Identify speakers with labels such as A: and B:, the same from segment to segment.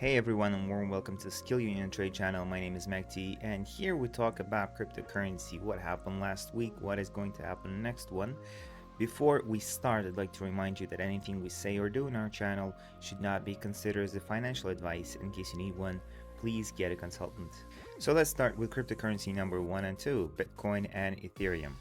A: Hey everyone, and warm welcome to Skill Union Trade channel. My name is Magti, and here we talk about cryptocurrency, what happened last week, what is going to happen next one. Before we start, I'd like to remind you that anything we say or do in our channel should not be considered as a financial advice. In case you need one, please get a consultant. So let's start with cryptocurrency number 1 and 2, Bitcoin and Ethereum.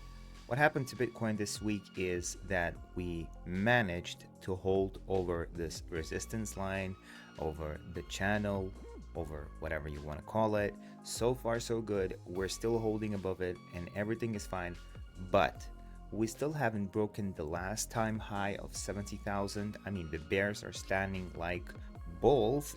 A: What happened to Bitcoin this week is that we managed to hold over this resistance line, over the channel, over whatever you want to call it. So far so good. We're still holding above it and everything is fine, but we still haven't broken the last time high of 70,000. I mean, the bears are standing like bulls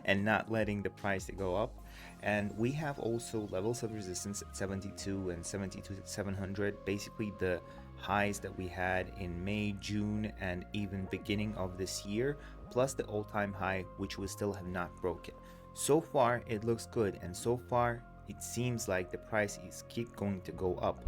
A: and not letting the price go up. And we have also levels of resistance at 72 and 72,700, basically the highs that we had in May, June, and even beginning of this year, plus the all-time high, which we still have not broken. So far it looks good, and so far it seems like the price is keep going to go up.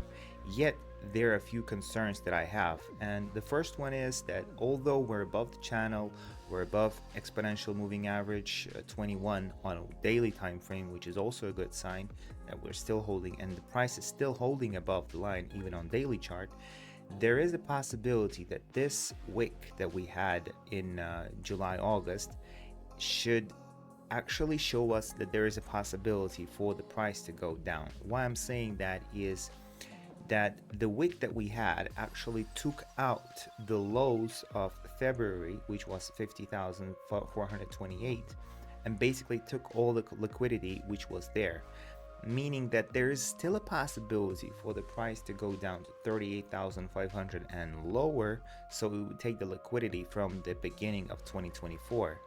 A: Yet there are a few concerns that I have, and the first one is that although we're above the channel, we're above exponential moving average 21 on a daily time frame, which is also a good sign that we're still holding, and the price is still holding above the line even on daily chart. There is a possibility that this wick that we had in July-August should actually show us that there is a possibility for the price to go down. Why I'm saying that is that the wick that we had actually took out the lows of February, which was 50,428, and basically took all the liquidity which was there, meaning that there is still a possibility for the price to go down to 38,500 and lower, so it would take the liquidity from the beginning of 2024.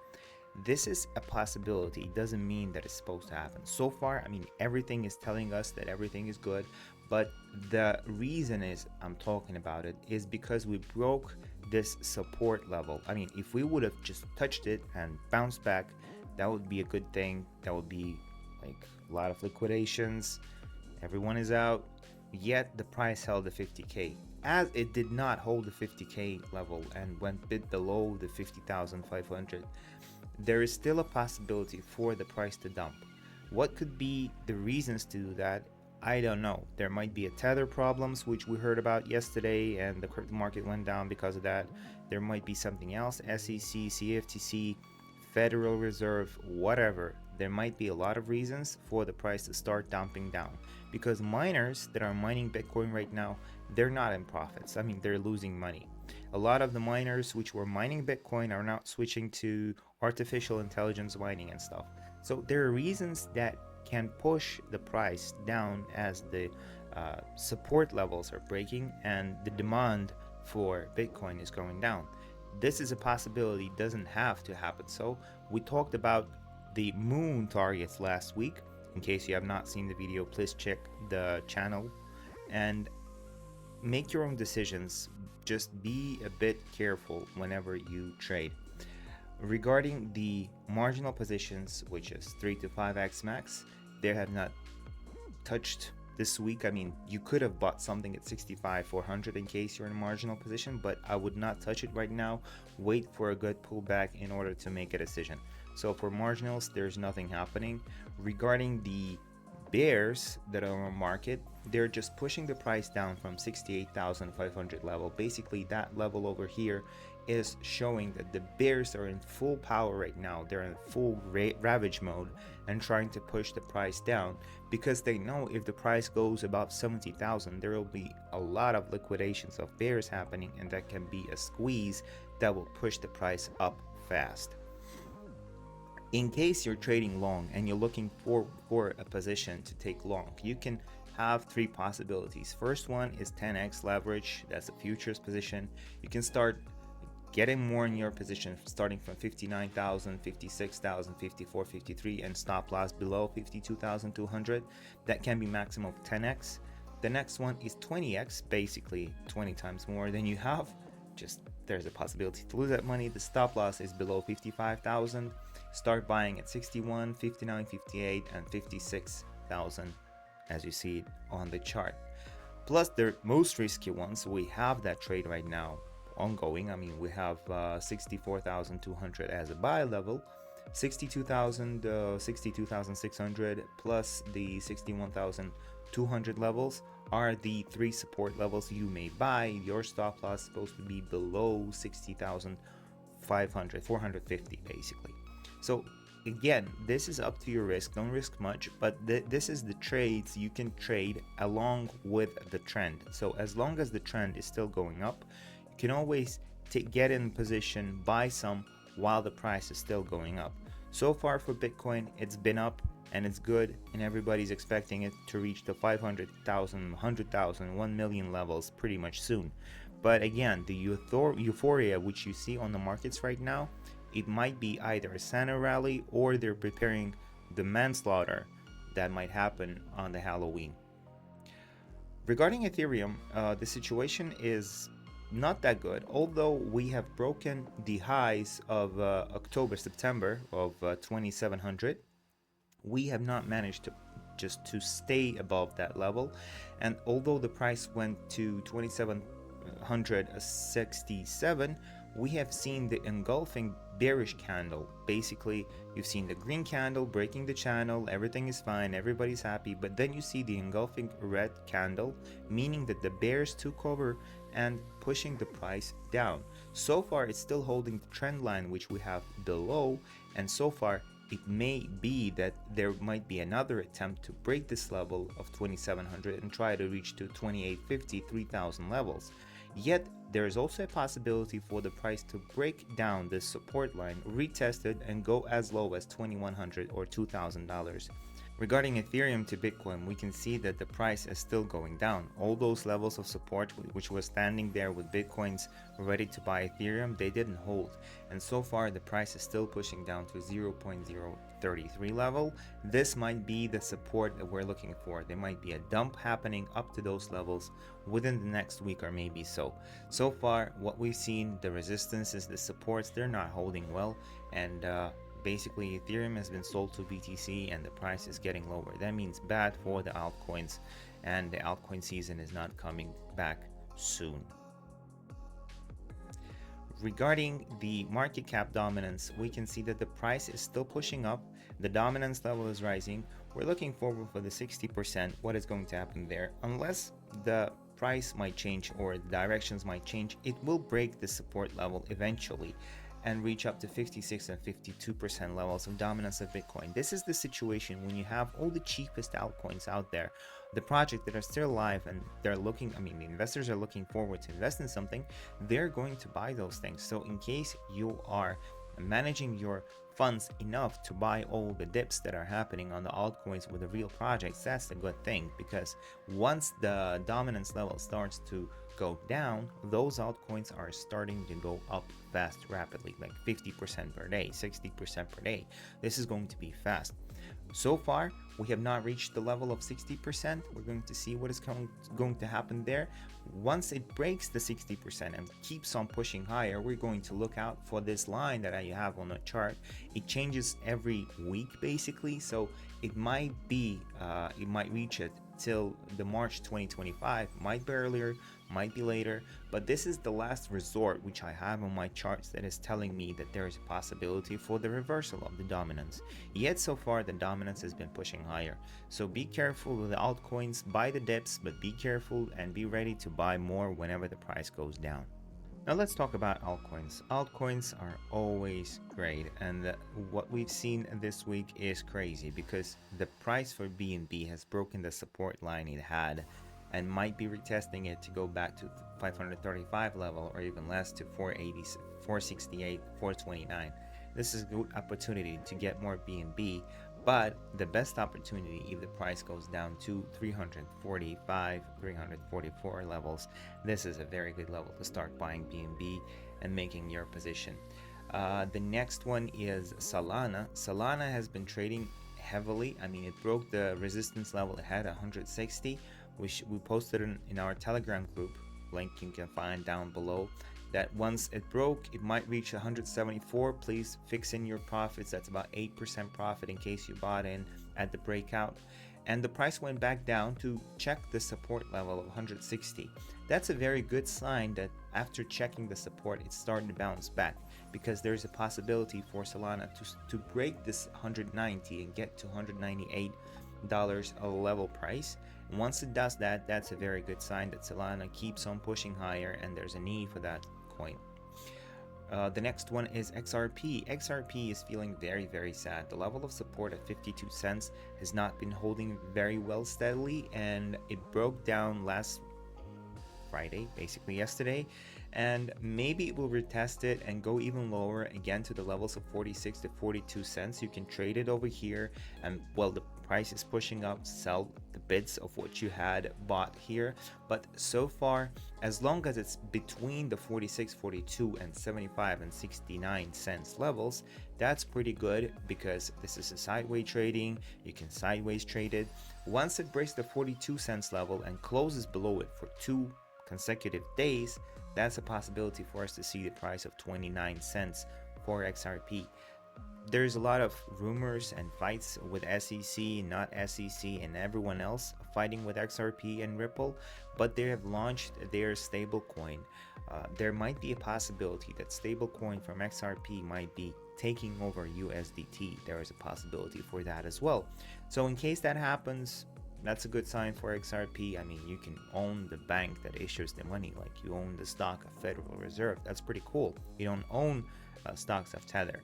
A: This is a possibility. It doesn't mean that it's supposed to happen. So far, I mean, everything is telling us that everything is good, but the reason is I'm talking about it is because we broke this support level. I mean, if we would have just touched it and bounced back, that would be a good thing. That would be like a lot of liquidations, everyone is out, yet the price held the 50k. As it did not hold the 50k level and went a bit below the 50,500, there is still a possibility for the price to dump. What could be the reasons to do that? I don't know. There might be a tether problems, which we heard about yesterday, and the crypto market went down because of that. There might be something else, SEC, CFTC, Federal Reserve, whatever. There might be a lot of reasons for the price to start dumping down, because miners that are mining Bitcoin right now, they're not in profits. I mean, they're losing money. A lot of the miners which were mining Bitcoin are now switching to artificial intelligence mining and stuff. So there are reasons that can push the price down as the support levels are breaking and the demand for Bitcoin is going down. This is a possibility, doesn't have to happen. So we talked about the moon targets last week. In case you have not seen the video, please check the channel and make your own decisions. Just be a bit careful whenever you trade. Regarding the marginal positions, which is 3 to 5x max, they have not touched this week. I mean, you could have bought something at 65,400 in case you're in a marginal position, but I would not touch it right now. Wait for a good pullback in order to make a decision. So for marginals, there's nothing happening. Regarding the bears that are on market, they're just pushing the price down from 68,500 level. Basically, that level over here is showing that the bears are in full power right now. They're in full ravage mode and trying to push the price down because they know if the price goes above 70,000, there will be a lot of liquidations of bears happening, and that can be a squeeze that will push the price up fast. In case you're trading long and you're looking for a position to take long, you can have three possibilities. First one is 10x leverage. That's a futures position. You can start getting more in your position starting from 59,000, 56,000, 54, 53, and stop loss below 52,200. That can be maximum of 10x. The next one is 20x, basically 20 times more than you have. Just there's a possibility to lose that money. The stop loss is below 55,000. Start buying at 61, 59, 58, and 56,000 as you see it on the chart. Plus the most risky ones, we have that trade right now ongoing. I mean, we have 64,200 as a buy level, 62,000, 62,600 plus the 61,200 levels are the three support levels you may buy. Your stop loss is supposed to be below 60,500, 450 basically. So again, this is up to your risk. Don't risk much, but this is the trades you can trade along with the trend. So as long as the trend is still going up, you can always get in position, buy some while the price is still going up. So far for Bitcoin, it's been up and it's good, and everybody's expecting it to reach the 500,000, 100,000, 1 million levels pretty much soon. But again, the euphoria which you see on the markets right now, it might be either a Santa rally or they're preparing the manslaughter that might happen on the Halloween. Regarding Ethereum, the situation is not that good, although we have broken the highs of October, September of 2700. We have not managed to stay above that level, and although the price went to 2767, we have seen the engulfing bearish candle. Basically, you've seen the green candle breaking the channel, everything is fine, everybody's happy, but then you see the engulfing red candle, meaning that the bears took over and pushing the price down. So far it's still holding the trend line which we have below, and so far it may be that there might be another attempt to break this level of 2700 and try to reach to 2850, 3000 levels. Yet there is also a possibility for the price to break down this support line, retest it, and go as low as $2,100 or $2,000. Regarding Ethereum to Bitcoin, we can see that the price is still going down. All those levels of support which were standing there with Bitcoins ready to buy Ethereum, they didn't hold. And so far the price is still pushing down to 0.033 level. This might be the support that we're looking for. There might be a dump happening up to those levels within the next week or maybe so. So far what we've seen, the resistances, the supports, they're not holding well, and basically Ethereum has been sold to BTC and the price is getting lower. That means bad for the altcoins, and the altcoin season is not coming back soon. Regarding the market cap dominance, we can see that the price is still pushing up. The dominance level is rising. We're looking forward for the 60%. What is going to happen there? Unless the price might change or the directions might change, it will break the support level eventually and reach up to 56 and 52% levels of dominance of Bitcoin. This is the situation when you have all the cheapest altcoins out there, the projects that are still alive, and they're looking, the investors are looking forward to invest in something, they're going to buy those things. So in case you are managing your funds enough to buy all the dips that are happening on the altcoins with the real projects, that's a good thing, because once the dominance level starts to go down, those altcoins are starting to go up fast, rapidly, like 50% per day, 60% per day. This is going to be fast. So far we have not reached the level of 60%. We're going to see what is going to happen there. Once it breaks the 60% and keeps on pushing higher, we're going to look out for this line that I have on the chart. It changes every week basically, so it might be it might reach it till the March 2025, might be earlier, might be later, but this is the last resort which I have on my charts that is telling me that there is a possibility for the reversal of the dominance. Yet so far the dominance has been pushing higher, so be careful with the altcoins, buy the dips, but be careful and be ready to buy more whenever the price goes down. Now let's talk about altcoins. Altcoins are always great, and what we've seen this week is crazy because the price for BNB has broken the support line it had and might be retesting it to go back to 535 level or even less to 480, 468, 429. This is a good opportunity to get more BNB, but the best opportunity if the price goes down to 345, 344 levels. This is a very good level to start buying BNB and making your position. The next one is Solana. Solana has been trading heavily. It broke the resistance level it had, 160, which we posted in our Telegram group. Link you can find down below. That once it broke, it might reach 174. Please fix in your profits. That's about 8% profit in case you bought in at the breakout. and the price went back down to check the support level of 160. That's a very good sign that after checking the support, it started to bounce back, because there's a possibility for Solana to break this 190 and get to $198 a level price. And once it does that, that's a very good sign that Solana keeps on pushing higher and there's a need for that coin. The next one is XRP. XRP is feeling very, very sad. The level of support at 52 cents has not been holding very well steadily, and it broke down last Friday, basically yesterday, and maybe it will retest it and go even lower again to the levels of 46 to 42 cents. You can trade it over here, and well, the price is pushing up, sell the bits of what you had bought here. But so far, as long as it's between the 46, 42 and 75 and 69 cents levels, that's pretty good, because this is a sideways trading. You can sideways trade it. Once it breaks the 42 cents level and closes below it for 2 consecutive days, that's a possibility for us to see the price of 29 cents for XRP. There's a lot of rumors and fights with SEC, not SEC, and everyone else fighting with XRP and Ripple, but they have launched their stablecoin. There might be a possibility that stablecoin from XRP might be taking over USDT. There is a possibility for that as well. So in case that happens, that's a good sign for XRP. I mean, you can own the bank that issues the money, like you own the stock of Federal Reserve. That's pretty cool. You don't own stocks of Tether.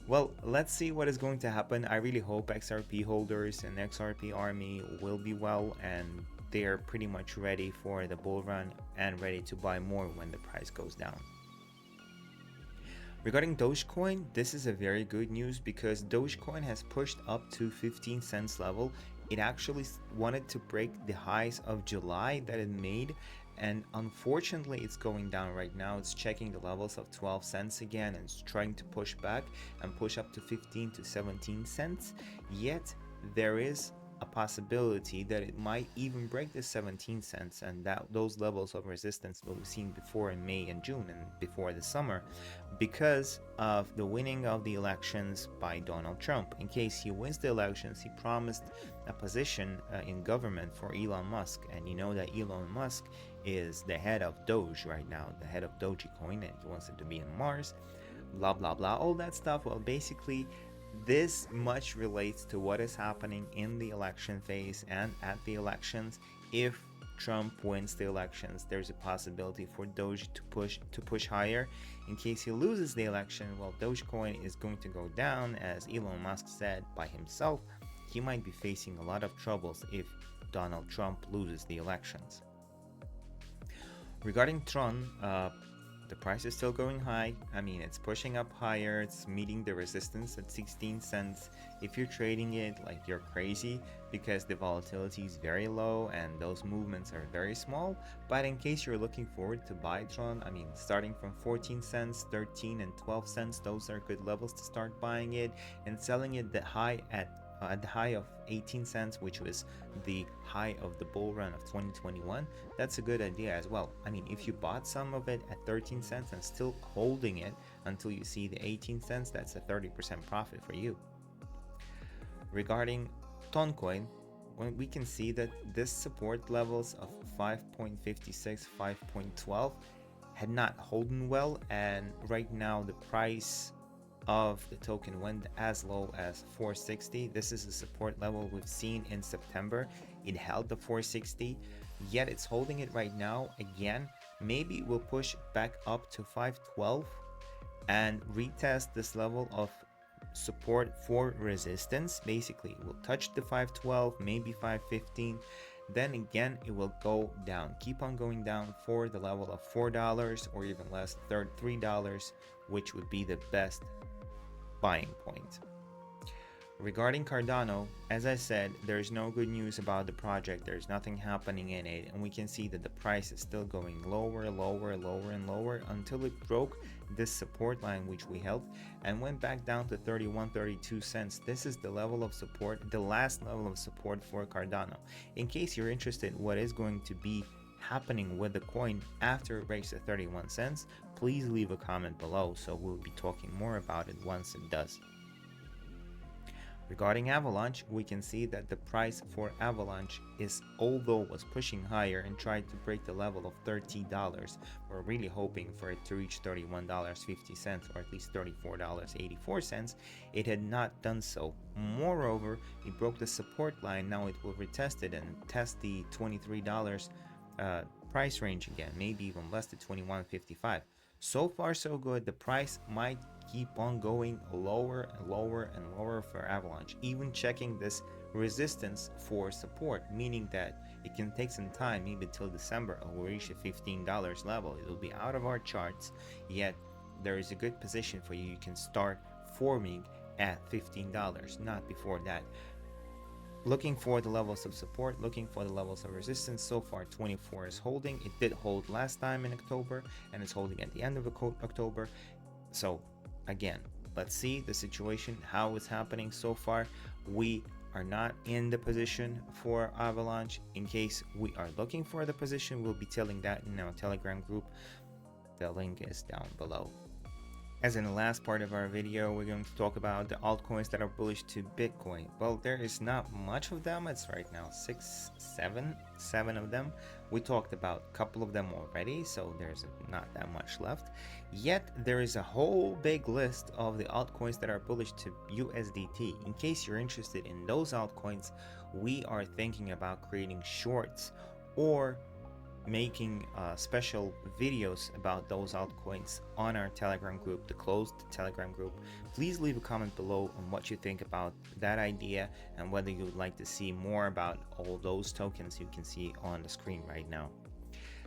A: Well, let's see what is going to happen. I really hope XRP holders and XRP army will be well, and they're pretty much ready for the bull run and ready to buy more when the price goes down. Regarding Dogecoin, this is a very good news, because Dogecoin has pushed up to 15 cents level. It actually wanted to break the highs of July that it made, and unfortunately it's going down right now. It's checking the levels of 12 cents again, and it's trying to push back and push up to 15 to 17 cents. Yet there is a possibility that it might even break the 17 cents, and that those levels of resistance we've seen before in May and June and before the summer, because of the winning of the elections by Donald Trump. In case he wins the elections, he promised a position in government for Elon Musk, and you know that Elon Musk is the head of Doge right now, the head of Dogecoin, and he wants it to be in Mars, blah blah blah, all that stuff. Well, basically this much relates to what is happening in the election phase and at the elections. If Trump wins the elections, there's a possibility for Doge to push higher. In case he loses the election, well, Dogecoin is going to go down, as Elon Musk said by himself. He might be facing a lot of troubles if Donald Trump loses the elections. Regarding Tron, the price is still going high. I mean, it's pushing up higher. It's meeting the resistance at 16 cents. If you're trading it, like, you're crazy, because the volatility is very low and those movements are very small. But in case you're looking forward to buy Tron, I mean, starting from 14 cents, 13 and 12 cents, those are good levels to start buying it, and selling it the high at the high of 18 cents, which was the high of the bull run of 2021. That's a good idea as well. I mean, if you bought some of it at 13 cents and still holding it until you see the 18 cents, that's a 30% profit for you. Regarding Toncoin, we can see that this support levels of 5.56, 5.12 had not holden well, and right now the price of the token went as low as 460. This is a support level we've seen in September. It held the 460, yet it's holding it right now. Again, maybe it will push back up to 512 and retest this level of support for resistance. Basically, it will touch the 512, maybe 515, then again it will go down, keep on going down for the level of $4 or even less, $3, which would be the best buying point. Regarding Cardano, as I said, there's no good news about the project. There's nothing happening in it, and we can see that the price is still going lower, lower, lower and lower until it broke this support line which we held and went back down to 31-32 cents. This is the level of support, the last level of support for Cardano. In case you're interested what is going to be happening with the coin after it breaks the 31 cents, please leave a comment below, so we'll be talking more about it once it does. Regarding Avalanche, we can see that the price for Avalanche is, although was pushing higher and tried to break the level of $30, we're really hoping for it to reach $31.50 or at least $34.84. It had not done so. Moreover, it broke the support line. Now it will retest it and test the $23 price range again, maybe even less than $21.55. So far so good. The price might keep on going lower and lower and lower for Avalanche, even checking this resistance for support, meaning that it can take some time, maybe till December, and we'll reach the $15 level. It will be out of our charts, yet there is a good position for you. You can start forming at $15, not before that. Looking for the levels of support, looking for the levels of resistance. So far 24 is holding. It did hold last time in October, and it's holding at the end of October. So again, let's see the situation, how it's happening so far. We are not in the position for Avalanche. In case we are looking for the position, we'll be telling that in our Telegram group. The link is down below. As in the last part of our video, we're going to talk about the altcoins that are bullish to Bitcoin. Well, there is not much of them. It's right now seven of them. We talked about a couple of them already, so there's not that much left. Yet there is a whole big list of the altcoins that are bullish to USDT. In case you're interested in those altcoins, we are thinking about creating shorts or making special videos about those altcoins on our Telegram group, the closed Telegram group. Please leave a comment below on what you think about that idea and whether you would like to see more about all those tokens you can see on the screen right now.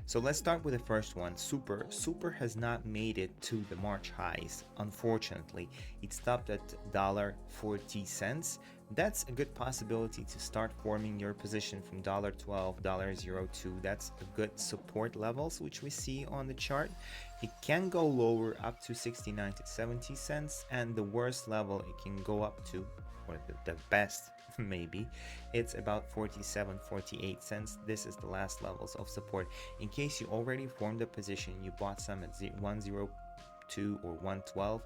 A: So let's start with the first one, Super. Super has not made it to the March highs, unfortunately. It stopped at $1.40. That's a good possibility to start forming your position from $1.12, $1.02. That's a good support levels, which we see on the chart. It can go lower up to 69 to 70 cents, and the worst level it can go up to, or the best maybe, it's about 47, 48 cents. This is the last levels of support. In case you already formed a position, you bought some at 102 or 112,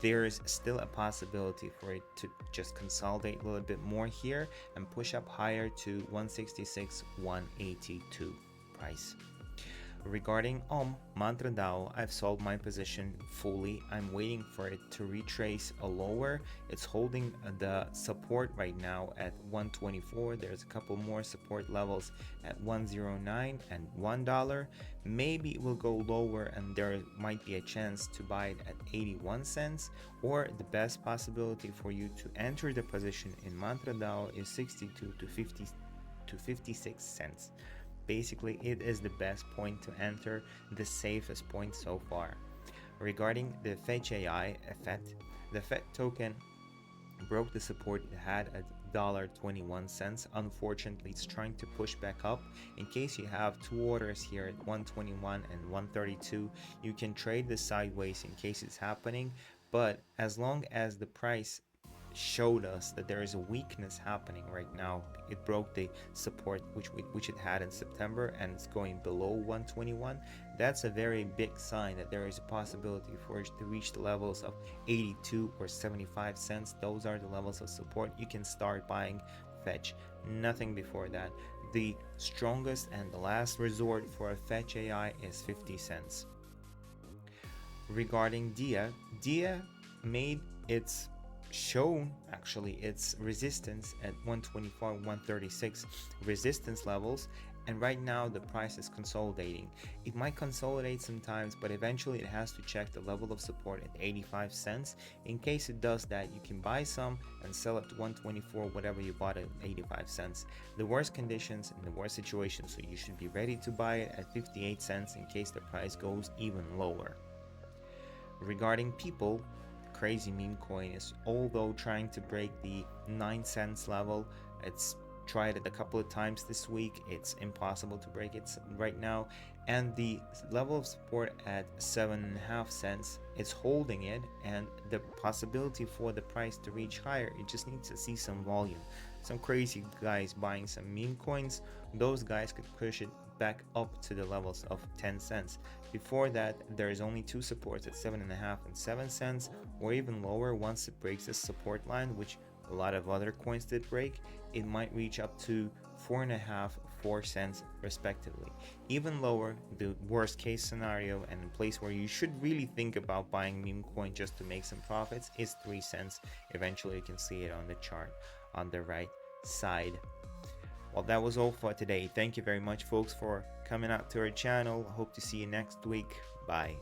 A: there is still a possibility for it to just consolidate a little bit more here and push up higher to 166, 182 price. Regarding Mantra DAO, I've sold my position fully. I'm waiting for it to retrace a lower. It's holding the support right now at 124. There's a couple more support levels at 109 and $1. Maybe it will go lower and there might be a chance to buy it at 81 cents, or the best possibility for you to enter the position in Mantra DAO is 62 to 50 to 56 cents. Basically, it is the best point to enter, the safest point so far. Regarding the Fetch AI effect, the FET token broke the support it had at $1.21. Unfortunately, it's trying to push back up. In case you have two orders here at 121 and 132, you can trade this sideways in case it's happening. But as long as the price showed us that there is a weakness happening right now, it broke the support which it had in September and it's going below 121. That's a very big sign that there is a possibility for it to reach the levels of 82 or 75 cents. Those are the levels of support. You can start buying Fetch, nothing before that. The strongest and the last resort for a Fetch AI is 50 cents. Regarding Dia made its its resistance at 124, 136 resistance levels, and right now the price is consolidating. It might consolidate sometimes, but eventually it has to check the level of support at 85 cents. In case it does that, you can buy some and sell it to 124, whatever you bought at 85 cents. The worst conditions and the worst situation, so you should be ready to buy it at 58 cents in case the price goes even lower. Regarding People, crazy meme coin is, although trying to break the 9 cents level, it's tried it a couple of times this week. It's impossible to break it right now, and the level of support at 7.5 cents, it's holding it, and the possibility for the price to reach higher, it just needs to see some volume. Some crazy guys buying some meme coins, those guys could push it back up to the levels of 10 cents. Before that, there is only two supports at 7.5 and 7 cents, or even lower once it breaks this support line, which a lot of other coins did break, it might reach up to 4.5, 4 cents respectively. Even lower, the worst case scenario and the place where you should really think about buying meme coin just to make some profits is 3 cents. Eventually you can see it on the chart on the right side. Well, that was all for today. Thank you very much, folks, for coming out to our channel. Hope to see you next week. Bye.